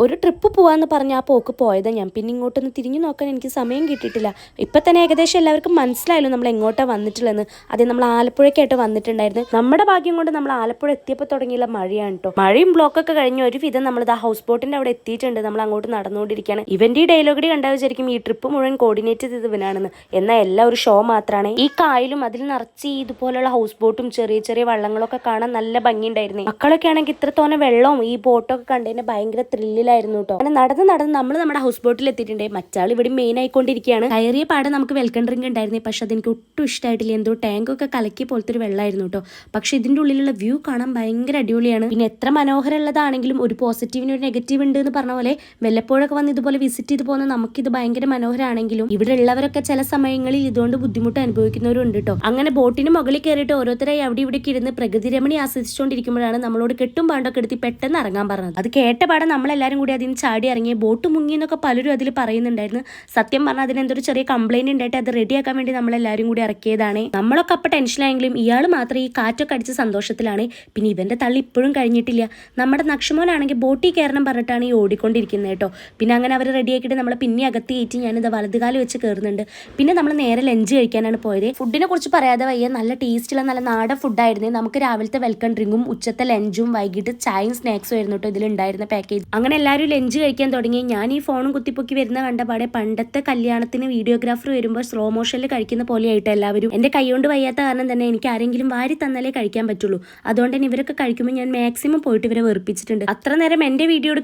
ഒരു ട്രിപ്പ് പോകാമെന്ന് പറഞ്ഞ് ആ പോക്ക് പോയതാണ് ഞാൻ. പിന്നെ ഇങ്ങോട്ടൊന്ന് തിരിഞ്ഞു നോക്കാൻ എനിക്ക് സമയം കിട്ടിയിട്ടില്ല. ഇപ്പം തന്നെ ഏകദേശം എല്ലാവർക്കും മനസ്സിലായല്ലോ നമ്മൾ എങ്ങോട്ടാണ് വന്നിട്ടുള്ളതെന്ന്. ആദ്യം നമ്മൾ ആലപ്പുഴയ്ക്കായിട്ട് വന്നിട്ടുണ്ടായിരുന്നു. നമ്മുടെ ഭാഗ്യം കൊണ്ട് നമ്മൾ ആലപ്പുഴ എത്തിയപ്പോൾ തുടങ്ങിയുള്ള മഴയാണ് കേട്ടോ. മഴയും ബ്ലോക്കൊക്കെ കഴിഞ്ഞ് ഒരുവിധം നമ്മൾ ആ ഹൗസ് ബോട്ടിൻ്റെ അവിടെ എത്തിയിട്ടുണ്ട്. നമ്മൾ അങ്ങോട്ട് നടന്നുകൊണ്ടിരിക്കുകയാണ്. ഇവൻ്റെ ഈ ഡയലോഗടി കണ്ടാൽ വിചാരിക്കും ഈ ട്രിപ്പ് മുഴുവൻ കോർഡിനേറ്റ് ചെയ്തത് ഇവനാണെന്ന്. എന്നാൽ എല്ലാം ഒരു ഷോ മാത്രമാണ്. ഈ കായലും അതിൽ നിറച്ച് ഇതുപോലുള്ള ഹൗസ് ബോട്ടും ചെറിയ ചെറിയ വള്ളങ്ങളൊക്കെ കാണാൻ നല്ല ഭംഗിയുണ്ടായിരുന്നു. മക്കളൊക്കെ ആണെങ്കിൽ ഇത്രത്തോനെ വെള്ളവും ഈ ബോട്ടൊക്കെ കണ്ടതിന് ഭയങ്കര ത്രില്ലിലായിരുന്നു കേട്ടോ. അങ്ങനെ നടന്ന് നമ്മൾ നമ്മുടെ ഹൗസ് ബോട്ടിൽ എത്തിയിട്ടുണ്ട്. മറ്റാൾ ഇവിടെ മെയിൻ ആയിക്കൊണ്ടിരിക്കുകയാണ്. കയറിയ പാടെ നമുക്ക് വെൽക്കം ഡ്രിങ്ക് ഉണ്ടായിരുന്നു. പക്ഷെ അതെനിക്ക് ഒട്ടും ഇഷ്ടമായിട്ടില്ല. എന്തോ ടാങ്കൊക്കെ കലക്കി പോലത്തെ ഒരു വെള്ളമായിരുന്നു കേട്ടോ. പക്ഷെ ഇതിന്റെ ഉള്ളിലുള്ള വ്യൂ കാണാൻ ഭയങ്കര അടിപൊളിയാണ്. പിന്നെ എത്ര മനോഹരമുള്ളതാണെങ്കിലും ഒരു പോസിറ്റീവിന് ഒരു നെഗറ്റീവ് ഉണ്ട് എന്ന് പറഞ്ഞ പോലെ വല്ലപ്പോഴൊക്കെ വന്ന് ഇതുപോലെ വിസിറ്റ് ചെയ്ത് പോകുന്ന നമുക്കിത് ഭയങ്കര മനോഹരമാണെങ്കിലും ഇവിടെ ഉള്ളവരൊക്കെ ചില സമയങ്ങളിൽ ഇതുകൊണ്ട് ബുദ്ധിമുട്ട് അനുഭവിക്കുന്നവരുണ്ട് കേട്ടോ. അങ്ങനെ ബോട്ടിന് മുകളിൽ കയറിയിട്ട് ഓരോരുത്തരായി അവിടെ ഇവിടെ ഇരുന്ന് പ്രകൃതി രമണി ആസ്വദിച്ചുകൊണ്ടിരിക്കുമ്പോഴാണ് നമ്മളോട് കെട്ടും പാണ്ടൊക്കെ എടുത്ത് പെട്ടെന്ന് ഇറങ്ങാൻ പറഞ്ഞത്. അത് കേട്ട പാടെ നമ്മളെല്ലാവരും കൂടി അതിന് ചാടി ഇറങ്ങി. ബോട്ട് മുങ്ങി എന്നൊക്കെ പലരും അതിൽ പറയുന്നുണ്ടായിരുന്നു. സത്യം പറഞ്ഞാൽ അതിനെന്തൊരു ചെറിയ കംപ്ലൈന്റ് ഉണ്ടായിട്ട് അത് റെഡിയാക്കാൻ വേണ്ടി നമ്മളെല്ലാവരും കൂടി ഇറക്കിയതാണ്. നമ്മളൊക്കെ അപ്പം ടെൻഷനായെങ്കിലും ഇയാൾ മാത്രം ഈ കാറ്റൊക്കെ അടിച്ച സന്തോഷത്തിലാണ്. പിന്നെ ഇവന്റെ തള്ളി ഇപ്പോഴും കഴിഞ്ഞിട്ടില്ല. നമ്മുടെ നക്ഷമോനാണെങ്കിൽ ബോട്ടിൽ കയറണം പറഞ്ഞിട്ടാണ് ഈ ഓടിക്കൊണ്ടിരിക്കുന്നത് കേട്ടോ. പിന്നെ അങ്ങനെ അവർ റെഡിയാക്കിയിട്ട് നമ്മളെ പിന്നെ അകത്ത് കയറ്റി ഞാനിത് വലതുകാലം വെച്ച് കയറുന്നുണ്ട്. പിന്നെ നമ്മൾ നേരെ ലഞ്ച് കഴിക്കാനാണ് പോയത്. ഫുഡിനെ കുറിച്ച് പറയാതെ വയ്യ. നല്ല ടേസ്റ്റുള്ള നല്ല നാടൻ ഫുഡായിരുന്നു. നമുക്ക് രാവിലത്തെ വെൽക്കം ഡ്രിങ്കും ഉച്ചത്തെ ലഞ്ചും വൈകിട്ട് ചായയും സ്നാക്സും ആയിരുന്നു കേട്ടോ ഇതിലുണ്ടായിരുന്ന പാക്കേജ്. അങ്ങനെ എല്ലാവരും ലഞ്ച് കഴിക്കാൻ തുടങ്ങി. ഞാൻ ഈ ഫോണും കുത്തിപ്പൊക്കി വരുന്ന കണ്ടപാടെ പണ്ടത്തെ കല്യാണത്തിന് വീഡിയോഗ്രാഫർ വരുമ്പോൾ സ്ലോ മോഷനിൽ കഴിക്കുന്ന പോലെയായിട്ട് എല്ലാവരും. എൻ്റെ കൈകൊണ്ട് വയ്യാത്ത കാരണം തന്നെ എനിക്ക് ആരെങ്കിലും വാരി തന്നാലേ കഴിക്കാൻ പറ്റുള്ളൂ. അതുകൊണ്ട് തന്നെ ഇവരൊക്കെ കഴിക്കുമ്പോൾ ഞാൻ മാക്സിമം പോയിട്ട് ഇവരെ വെറുപ്പിച്ചിട്ടുണ്ട്. അത്ര നേരം എൻ്റെ വീഡിയോ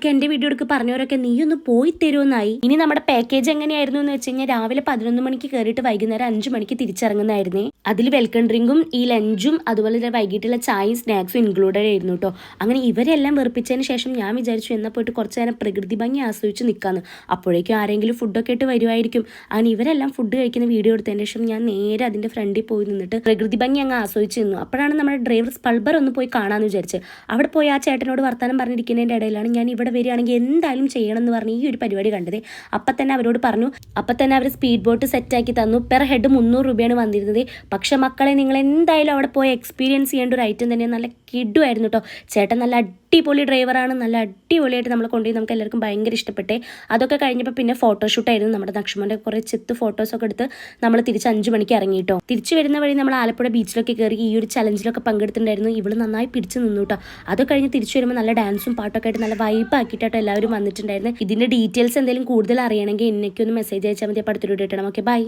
എടുക്കുക പറഞ്ഞവരൊക്കെ നീ ഒന്ന് പോയി തരുമെന്നായി. ഇനി നമ്മുടെ പാക്കേജ് എങ്ങനെയായിരുന്നു എന്ന് വെച്ച് കഴിഞ്ഞാൽ രാവിലെ 11 മണിക്ക് കയറിയിട്ട് വൈകുന്നേരം 5 മണിക്ക് തിരിച്ചിറങ്ങുന്നതായിരുന്നേ. അതിൽ വെൽക്കം ഡ്രിങ്കും ഈ ലഞ്ചും അതുപോലെ തന്നെ വൈകിട്ടുള്ള ചായയും സ്നാക്സും ഇൻക്ലൂഡഡ് ആയിരുന്നു കേട്ടോ. അങ്ങനെ ഇവരെല്ലാം വെറുപ്പിച്ചതിന് ശേഷം ഞാൻ വിചാരിച്ചു എന്നാൽ പോയിട്ട് കുറച്ച് നേരം പ്രകൃതി ഭംഗി ആസ്വദിച്ച് നിൽക്കാന്ന്. അപ്പോഴേക്കും ആരെങ്കിലും ഫുഡൊക്കെ ഇട്ട് വരുമായിരിക്കും. അങ്ങനെ ഇവരെല്ലാം ഫുഡ് കഴിക്കുന്ന വീഡിയോ എടുത്തതിന് ശേഷം ഞാൻ നേരെ അതിൻ്റെ ഫ്രണ്ടിൽ പോയി നിന്നിട്ട് പ്രകൃതി ഭംഗി അങ്ങ് ആസ്വദിച്ച് നിന്നു. അപ്പോഴാണ് നമ്മുടെ ഡ്രൈവർ സ്പൾബർ ഒന്ന് പോയി കാണാമെന്ന് വിചാരിച്ച് അവിടെ പോയി ആ ചേട്ടനോട് വർത്താനം പറഞ്ഞിരിക്കുന്നതിൻ്റെ ഇടയിലാണ് ഞാൻ ഇവിടെ വരികയാണെങ്കിൽ എന്തായാലും ചെയ്യണം എന്ന് പറഞ്ഞ് ഈ ഒരു പരിപാടി കണ്ടത്. അപ്പം തന്നെ അവരോട് പറഞ്ഞു. അപ്പം തന്നെ അവർ സ്പീഡ് ബോട്ട് സെറ്റാക്കി തന്നു. പെർ ഹെഡ് 300 രൂപയാണ് വന്നിരുന്നത്. പക്ഷെ മക്കളെ നിങ്ങൾ എന്തായാലും അവിടെ പോയി എക്സ്പീരിയൻസ് ചെയ്യേണ്ട ഒരു ഐറ്റം തന്നെ. നല്ല കിഡുമായിരുന്നു കേട്ടോ. ചേട്ടൻ നല്ല അടിപൊളി ഡ്രൈവറാണ്. നല്ല അടിപൊളിയായിട്ട് നമ്മളെ കൊണ്ടുപോയി നമുക്ക് എല്ലാവർക്കും ഭയങ്കര ഇഷ്ടപ്പെട്ടെ. അതൊക്കെ കഴിഞ്ഞപ്പോൾ പിന്നെ ഫോട്ടോഷൂട്ടായിരുന്നു. നമ്മുടെ നക്ഷമൻ്റെ കുറേ ചെത്ത് ഫോട്ടോസൊക്കെ എടുത്ത് നമ്മൾ തിരിച്ച് 5 മണിക്ക് ഇറങ്ങിയിട്ടോ. തിരിച്ചു വരുന്ന വഴി നമ്മൾ ആലപ്പുഴ ബീച്ചിലൊക്കെ കയറി ഈ ഒരു ചലഞ്ചിലൊക്കെ പങ്കെടുത്തിട്ടുണ്ടായിരുന്നു. ഇവള് നന്നായി പിടിച്ച് നിന്നു കേട്ടോ. അത് കഴിഞ്ഞ് തിരിച്ചു വരുമ്പോൾ നല്ല ഡാൻസും പാട്ടൊക്കെ ആയിട്ട് നല്ല വൈബ് ആക്കിയിട്ടോ എല്ലാവരും വന്നിട്ടുണ്ടായിരുന്നു. ഇതിൻ്റെ ഡീറ്റെയിൽസ് എന്തെങ്കിലും കൂടുതൽ അറിയണമെങ്കിൽ എനിക്കൊന്ന് മെസ്സേജ് അയച്ചാൽ മതി. അപ്പോൾ അടുത്തൊരു വീഡിയോ ഇടണം. Okay, by.